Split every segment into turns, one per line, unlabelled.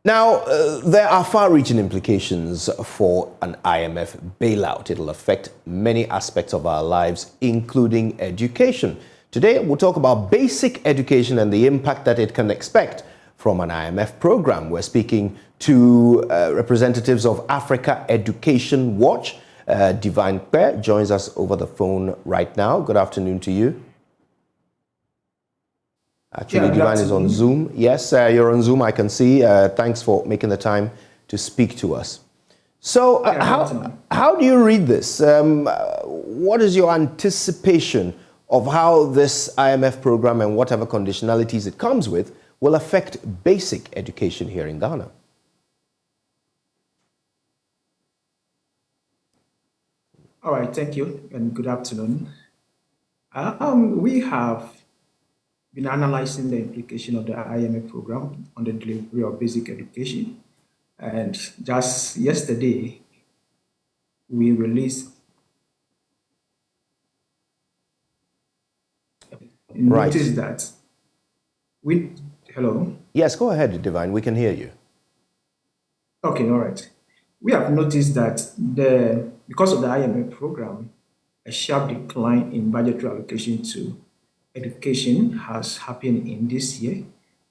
Now, there are far-reaching implications for an IMF bailout. It'll affect many aspects of our lives, including education. Today, we'll talk about basic education and the impact that it can expect from an IMF program. We're speaking to representatives of Africa Education Watch. Divine Kwe joins us over the phone right now. Good afternoon to you. Actually, yeah, Divine is on Zoom. Yes, you're on Zoom, I can see. Thanks for making the time to speak to us. So how do you read this? What is your anticipation of how this IMF program and whatever conditionalities it comes with will affect basic education here in Ghana?
All right, thank you, and good afternoon. We have been analyzing the implication of the IMF program on the delivery of basic education. And just yesterday, we released notice that hello?
Yes, go ahead, Divine. We can hear you.
Okay, all right. We have noticed that because of the IMF program, a sharp decline in budgetary allocation to education has happened in this year.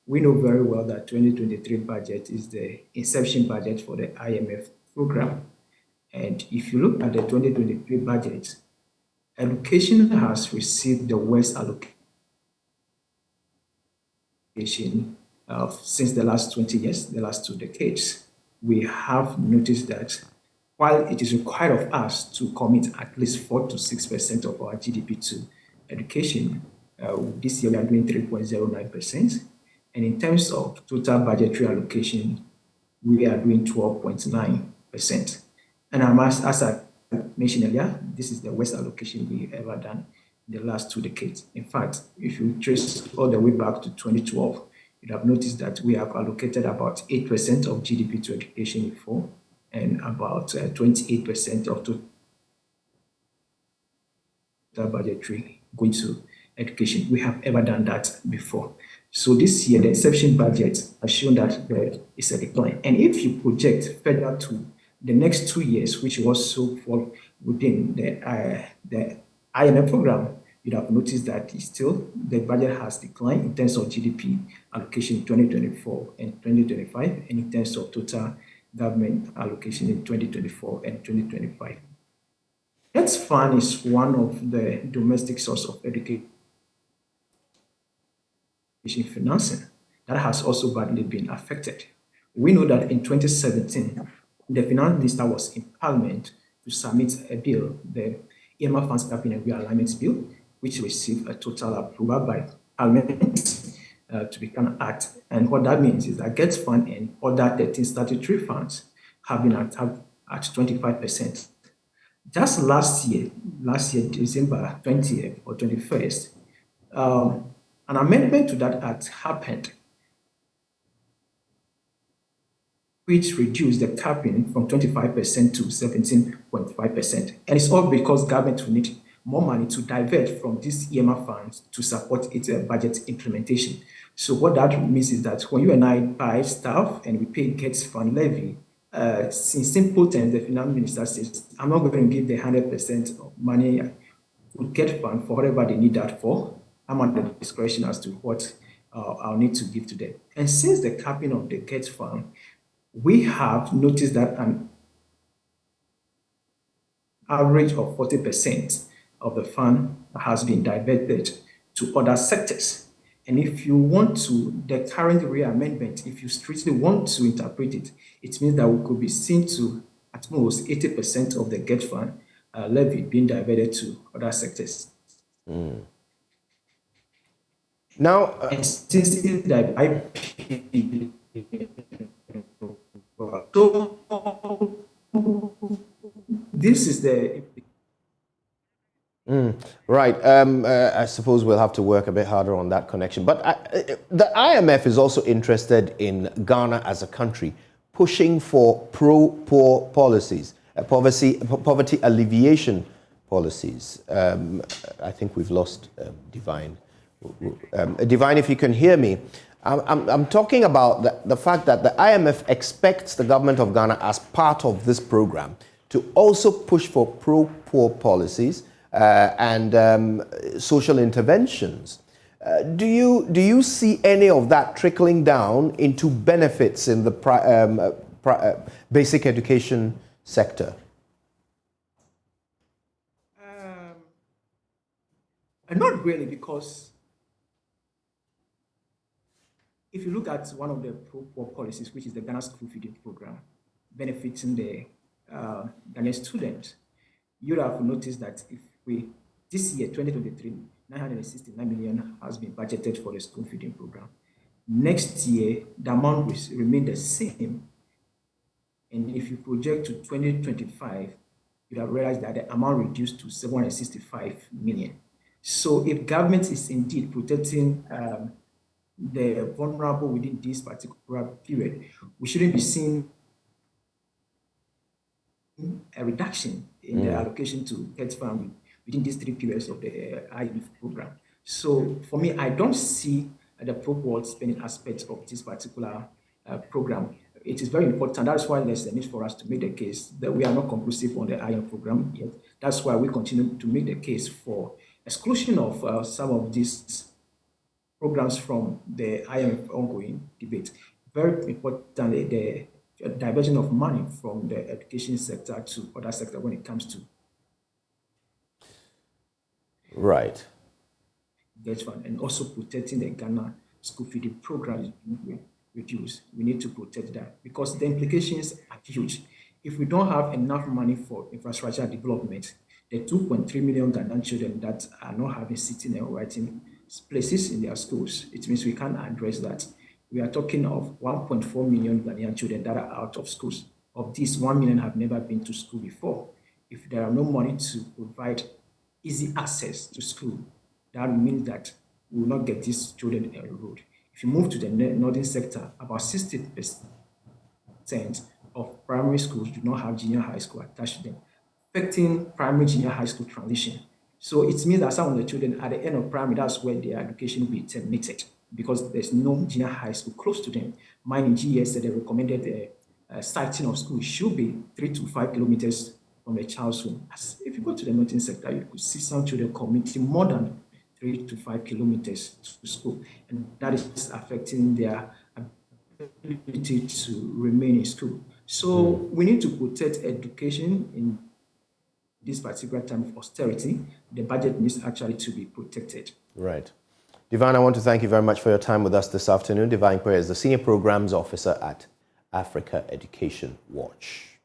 We know very well that 2023 budget is the inception budget for the IMF program. And if you look at the 2023 budget, education has received the worst allocation since the last 20 years, the last 2 decades. We have noticed that while it is required of us to commit at least 4 to 6% of our GDP to education, this year we are doing 3.09%. And in terms of total budgetary allocation, we are doing 12.9%. And as I mentioned earlier, this is the worst allocation we've ever done in the last 2 decades. In fact, if you trace all the way back to 2012, you'd have noticed that we have allocated about 8% of GDP to education before, and about 28% of total budgetary going to education. We have ever done that before. So this year, the inception budget has shown that there is a decline. And if you project further to the next 2 years, which also fall within the IMF program, you'd have noticed that still the budget has declined in terms of GDP allocation in 2024 and 2025, and in terms of total government allocation in 2024 and 2025. Health fund is one of the domestic source of education financing that has also badly been affected. We know that in 2017, the finance minister was in parliament to submit a bill, the IMF funds capping and realignment bill, which received a total approval by parliament to become an act. And what that means is that GET fund and other 13 statutory funds have been at 25%. Just last year, December 20th or 21st, an amendment to that act happened, which reduced the capping from 25% to 17.5%. And it's all because government will need more money to divert from these EMF funds to support its budget implementation. So what that means is that when you and I buy stuff and we pay GET fund levy, in simple terms, the finance minister says, I'm not going to give the 100% of money to GET fund for whatever they need that for. I'm under discretion as to what I'll need to give to them. And since the capping of the GET fund, we have noticed that an average of 40% of the fund has been diverted to other sectors. And if you want to, the current reamendment, if you strictly want to interpret it, it means that we could be seen to at most 80% of the GET fund levy being diverted to other sectors.
Mm. Now,
and since it that so this is the
right. I suppose we'll have to work a bit harder on that connection. But the IMF is also interested in Ghana as a country pushing for pro-poor policies, poverty alleviation policies. I think we've lost Divine. Divine, if you can hear me, I'm talking about the fact that the IMF expects the government of Ghana, as part of this program, to also push for pro-poor policies and social interventions. Do you see any of that trickling down into benefits in the basic education sector?
Not really, because if you look at one of the pro-poor policies, which is the Ghana School Feeding Program, benefiting the Ghanaian students, you'd have noticed that this year, 2023, 969 million has been budgeted for the school feeding program. Next year, the amount will remain the same. And if you project to 2025, you'd have realized that the amount reduced to 765 million. So if government is indeed protecting the vulnerable within this particular period, we shouldn't be seeing a reduction in the allocation to health fund within these 3 periods of the IMF program. So for me, I don't see the pro-poor spending aspect of this particular program. It is very important. That's why there's a need for us to make the case that we are not conclusive on the IMF program yet. That's why we continue to make the case for exclusion of some of these programs from the IMF ongoing debate. Very importantly, the diversion of money from the education sector to other sector when it comes to
right,
and also protecting the Ghana school feeding program reduced. We need to protect that because the implications are huge. If we don't have enough money for infrastructure development, the 2.3 million Ghanaian children that are not having sitting and writing places in their schools, it means we can't address that. We are talking of 1.4 million Ghanaian children that are out of schools. Of these, 1 million have never been to school before. If there are no money to provide easy access to school, that means that we will not get these children enrolled. If you move to the northern sector, about 60% of primary schools do not have junior high school attached to them, affecting primary junior high school transition. So it means that some of the children at the end of primary, that's where their education will be terminated because there's no junior high school close to them. Mine in GS said they recommended siting of school should be 3 to 5 kilometers from the child's home. If you go to the northern sector, you could see some children commuting more than 3 to 5 kilometers to school, and that is affecting their ability to remain in school. So we need to protect education in this particular time of austerity. The budget needs actually to be protected.
Right. Divine, I want to thank you very much for your time with us this afternoon. Divine Prayer is the Senior Programs Officer at Africa Education Watch.